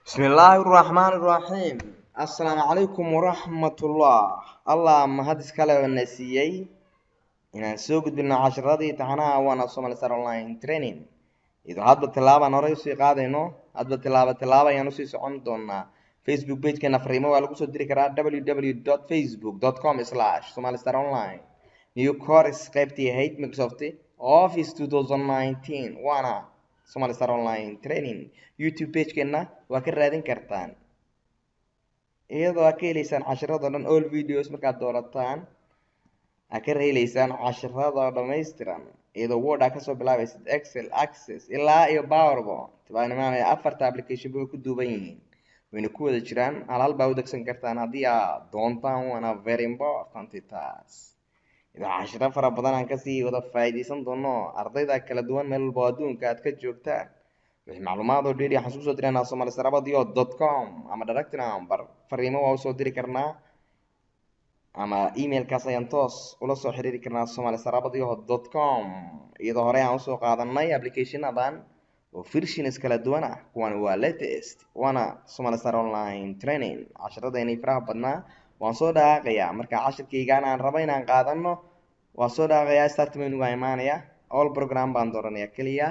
بسم الله الرحمن الرحيم. السلام عليكم ورحمة الله. الله ما هاد اسكالا ونسيي إن سوق بنا عشرة تحنا وانا صوم لسر أونلاين ترينين. إذا هاد بتلعب أنا رئيس قاعد إنه هاد بتلعب يعني نسي سعون دونا فيسبوك بيج كنا فريمو ولا كوسو دري كرا www.facebook.com/ صوم لسر أونلاين. نيو كورس قيبتي هيت ميكروسوفتي Office 2019 وانا صوم لسر أونلاين ترينين. يوتيوب بيج كنا وكر رادين كرتان. iyadoo aad ka helaysaan casharada dhan all videos markaad doorataan aad ka helaysaan casharada dhammaystiran iyadoo word aad kasoo bilaabaysid excel access ilaa iyo powerpoint baan imaanaya afarta application bay ku duuban yihiin wayna ku wada jiraan hal baa u degsan kartaan haddii aad doontaan waana very important taas idaa casharo fara badan aan kasii wada faa'iidaysan doono ardayda kala duwan meel walba adduunka aad ka joogtaan wixii macluumaad oo dheeri waxaan soo dirnaa somalisarabadio.com ama direct number fariimo waa soo diri karnaa ama emailkaas ayaan toos ula soo xiriiri karnaa somalisarabadio.com iyadoo hore aan usoo qaadanay applicationadan oo versions kala duwan ah kuwan waa latest waana somalisar online training casharadeenii faraha badnaa waan soo dhaaqayaa marka cashirkaygaan aan rabo inaan qaadano waan soo dhaaqayaa start menu ga imaanaya all program baan dooranayaa kaliya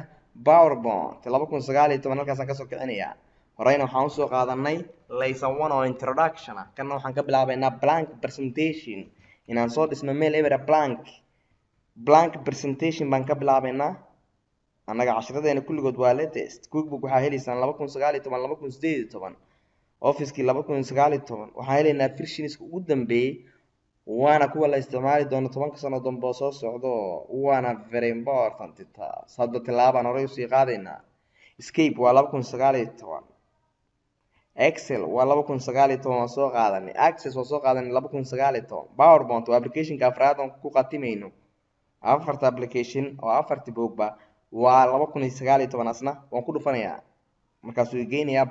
PowerPoint 2019 halkaasaan kasoo kicinayaa horeyna waxaan usoo qaadanay lesson 1 oo introduction ah kana waxaan ka bilaabaynaa blank presentation inaan soo dhisno mail ever blank presentation baan ka bilaabaynaa annaga casharadeena kulligood waa latest cookbook waxaa helaysaan 2019 office-kii 2019 waxaan helaynaa versionska ugu dambeeyay waana kuwa la isticmaali doono 10 sano dambe soo socdo waana very important taas hadda tilaabaan hore usii qaadaynaa escape waa 2019 excel waa 2019 waan soo qaadanay access waa soo qaadanay 2019 powerpoint waa applicationka afraad aan ku qatimayno afarta application oo afarti boogba waa 2019 asna waan ku dhufanayaa markaas uu geynayaa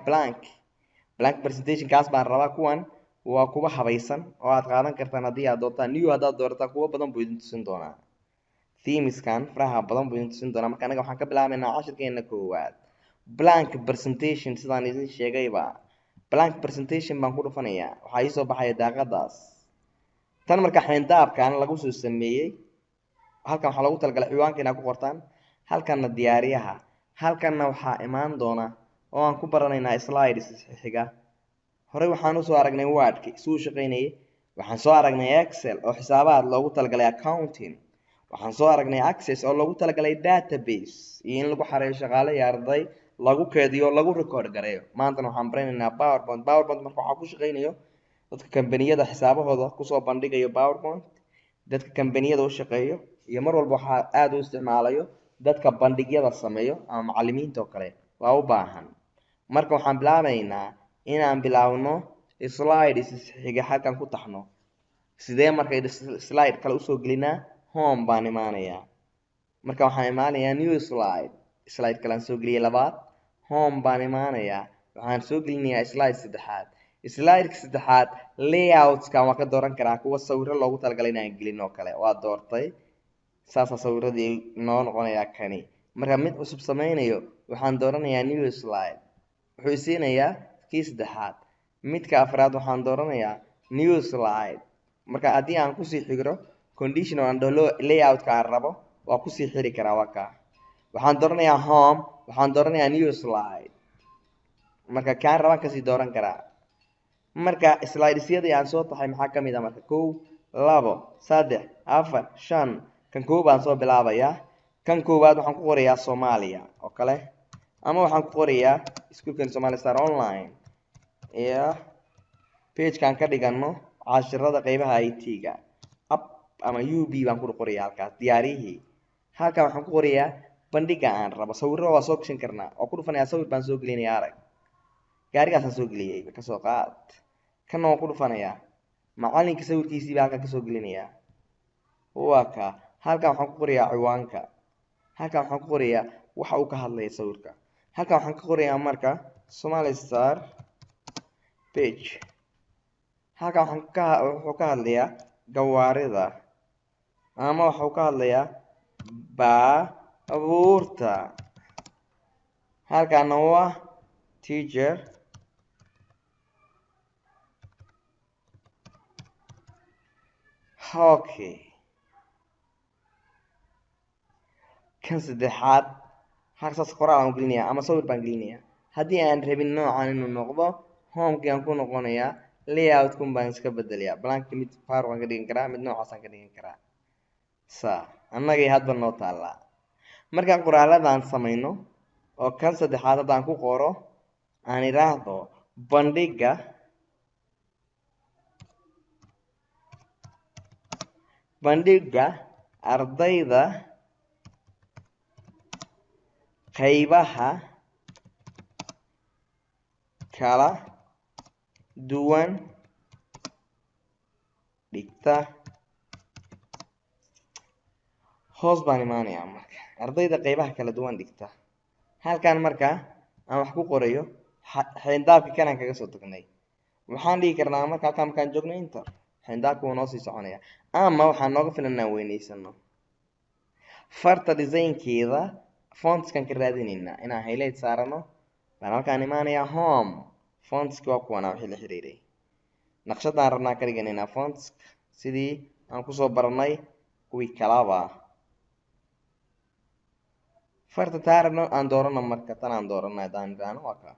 blank presentation kaas baan rabaa kuwan waa kuwa habaysan oo aad qaadan kartaan haddii aad doontaan new haddaad doorataan kuwa badan buu idin tusin doonaa themeskan faraha badan buu idin tusin doonaa marka anaga waxaan ka bilaabaynaa cashirkeena koowaad blank presentation sidaan idin sheegayba blank presentation baan ku dhufanayaa waxaa ii soo baxaya daaqadaas tan marka xeyndaabkan lagu soo sameeyey halkan waxaa lagu talagalay ciwaanka inaad ku qortaan halkanna diyaariyaha halkanna waxaa imaan doona oo aan ku baranaynaa slides xiga horey waxaan usoo aragnay wordki suu shaqaynayay waxaan soo aragnay excel oo xisaabaad loogu talagalay accounting waxaan soo aragnay access oo loogu talagalay database iyo in lagu xareeyo shaqaale iyo arday lagu keediyo lagu record gareeyo maantana waxaan baranaynaa powerpoint marka waxaa ku shaqaynayo dadka kambaniyada xisaabahooda kusoo bandhigayo powerpoint dadka kambaniyada u shaqeeyo iyo mar walba waxaa aad u isticmaalayo dadka bandhigyada sameeyo ama macallimiinta oo kale waa u baahan marka waxaan bilaabaynaa inaan bilaawno slides xiga halkan ku taxno sidee markay slide kale usoo gelinaa home baan imaanayaa marka waxaan imaanayaa new slide kale aan soo geliyay labaad home baan imaanayaa waxaan soo gelinayaa slide saddexaad layoutskan waa ka dooran karaa kuwa sawiro loogu talagalay inaan gelin oo kale waa doortay saasaa sawiradii noo noqonayaa kani marka mid cusub sameynayo waxaan dooranayaa new slide wuxuu isiinayaa kii saddexaad midka afraad waxaan dooranayaa new slide marka haddii aan kusii xigro conditional and layoutka aan rabo waa kusii xiri karaa waka waxaan dooranayaa home waxaan dooranayaa new slide marka kaan rabaan kasii dooran karaa marka slidesyadii aan soo taxay maxaa ka mid ah marka 1 2 3 4 5 kan koobaan soo bilaabayaa kan koowaad waxaan ku qorayaa Soomaaliya oo kale ama waxaan ku qorayaa iskuulkan Somalisar online iyo page-kan ka dhigano casharada qaybaha IT-ga up ama UB baan ku qorayaa halkaas diyaariyihii halkan waxaan ku qorayaa bandhiga aan rabo sawirro waa soo gashan karnaa oo ku dhufanayaa sawir baan soo gelinayaa arag gaarigaas aan soo geliyay ka soo qaad kana waan ku dhufanayaa macalinka sawirkiisii baa halkan ka soo gelinayaa waa ka halkan waxaan ku qorayaa ciwaanka halkan waxaan ku qorayaa waxa uu ka hadlayo sawirka halkan waxaan ka qorayaa marka Somalisar page halkan wuxuu ka hadlayaa gawaarida ama wuxuu ka hadlayaa baabuurta halkan waa teacher okay kan saddexaad halkaas qoraal aan gelinayaa ama sawir baan gelinayaa haddii aan rabin noocan inuu noqdo homekii aan ku noqonayaa layout-kun baan iska bedelayaa blank mid faaruq aan ka dhigan karaa mid noocaasaan ka dhigan karaa saa annagay hadba noo taallaa markaan qoraaladaan samayno oo kan saddexaad haddaan ku qoro aan idhaahdo bandhiga ardayda qaybaha kala duwan dhigta hoos baan imaanayaa marka ardayda qaybaha kala duwan dhigta halkan marka aan wax ku qorayo xeyndaabkii kanaan kaga soo tagnay waxaan dhigi karnaa marka halkaan markaan joogno enter xeyndaabka wuu noo sii soconaya ama waxaan nooga filan inaan weynaysano farta designkeeda fontskan ka raadinaynaa inaan highlight saarano baan halkaan imaanayaa home fontski waa kuwana wixii la xiriiray naqshadaan rabnaa ka dhiganaynaa fonts sidii aan kusoo baranay kuwii kalaba farta taarabno aan doorano marka tan aan doorano haddaan idhaahno waa kaa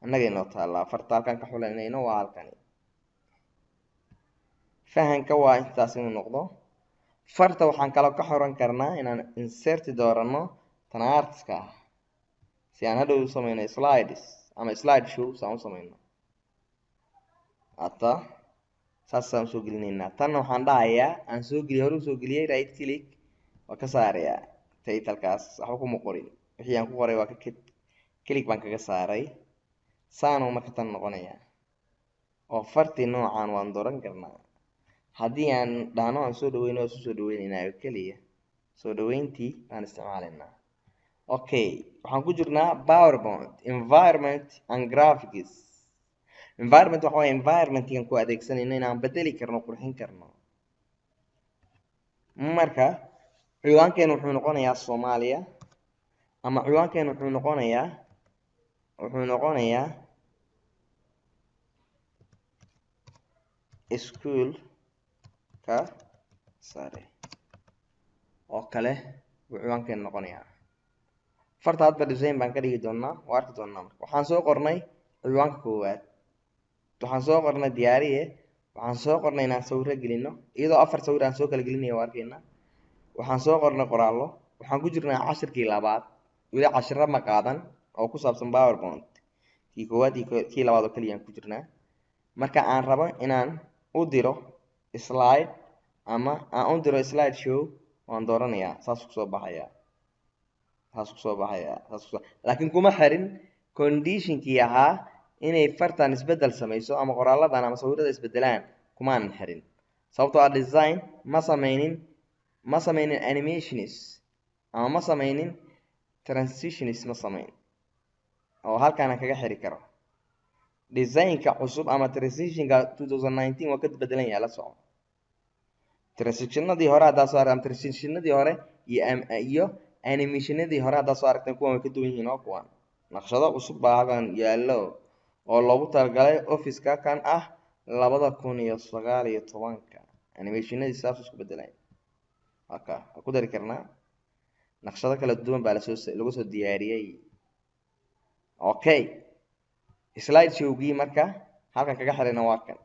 annagay noo taallaa farta halkaan ka xulanayno waa halkani fahanka waa intaas inuu noqdo farta waxaan kaloo ka xoran karnaa inaan insert doorano tan artska si aan hadhow u samayno slides ama slide show saan u samayno hata saasaan soo gelinaynaa tan waxaan dhahayaa aan soo geliyay hore u soo geliyay right click waa ka saarayaa taytalkaas waxba kuma qorin wixii aan ku qoray waa ka click baan kaga saaray saanu marka tan noqonayaa oo fartii noocan waan dooran karnaa haddii aan dhahno aan soo dhaweyno waa soo dhaweynaynaa keliya soo dhaweyntii aan isticmaalaynaa okay waxaan ku jirnaa PowerPoint environment and graphics environment waxa waaye environment-kan ku adeegsanayno inaan bedeli karno qurxin karno marka ciwaankeenu wuxuu noqonayaa Soomaaliya ama ciwaankeenu wuxuu noqonayaa school ka sare oo kale wuxuu ciwaankeenu noqonayaa farta hadba design baan ka dhigi doonaa waa arki doonaa marka waxaan soo qornay ciwaanka koowaad waxaan soo qornay diyaariye waxaan soo qornay inaan sawirro gelino iyadoo 4 sawir aan soo kala gelinayo waa arkaynaa waxaan soo qornay qoraallo waxaan ku jirnaa cashirkii labaad weli cashiro ma qaadan oo ku saabsan PowerPoint kii koowaad iyo kii labaad oo kaliya aan ku jirnaa marka aan rabo inaan u diro slide ama aan u diro slide show waan dooranayaa saas ku soo baxaya laakiin kuma xirin conditionkii ahaa inay fartan isbedel samayso ama qoraaladan ama sawirada isbedelaan kumaan xirin sababtoo ah design ma sameynin animations ama ma sameynin transitions ma sameyn oo halkaan aan kaga xiri karo designka cusub ama transitionka 2019 waa ka bedelan yahay la soco transitionadii hore haddaa soo aragtaan transitionadii hore iyo animationadii hore haddaa soo aragtaan kuwan way ka duwan yihiin oo kuwan naqshado cusub baa halkan yaallo oo loogu talagalay office-ka kan ah 2019 animationadii saas isku bedelay haka ku dari karnaa naqshado kala duwan baa lagu soo diyaariyay okay slide show-gii marka halkan kaga xirayna waa kan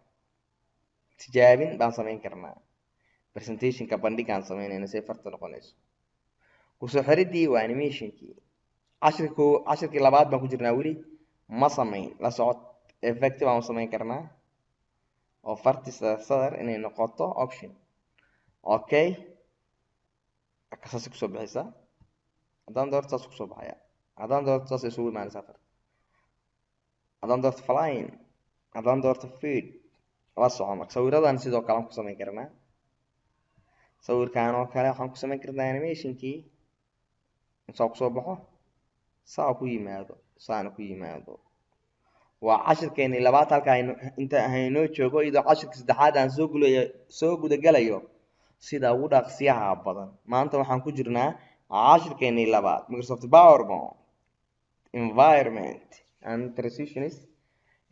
tijaabin baan samayn karnaa presentationka bandhigaan samaynayna si farta noqonayso ku soo xiridii waa animationkii cashirkii labaad baan ku jirnaa weli ma samayn la socod effect baan u samayn karnaa oo farti sadar inay noqoto option okay akasaas ku soo bixisa haddaan doorto saas ku soo baxaya haddaan doorto saas isugu imaanaysaa farta haddaan doorto flying haddaan doorto feed la soco marka sawiradan sidoo kale aan ku samayn karnaa sawirkan oo kale waxaan ku samayn karnaa animationkii intaa ku soo baxo saa ku yimaado saana ku yimaado waa cashirkeeni labaad halka inta aynoo joogo iyadoo cashirka saddexaad aan soo gudagalayo sida ugu dhaqsiyaha badan maanta waxaan ku jirnaa cashirkeeni labaad Microsoft PowerPoint environment and transitions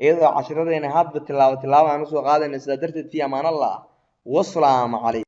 iyadoo cashiradeena hadba tilaabo aan usoo qaadayno sida darteed fi amaan allah wasalaamu calaykum.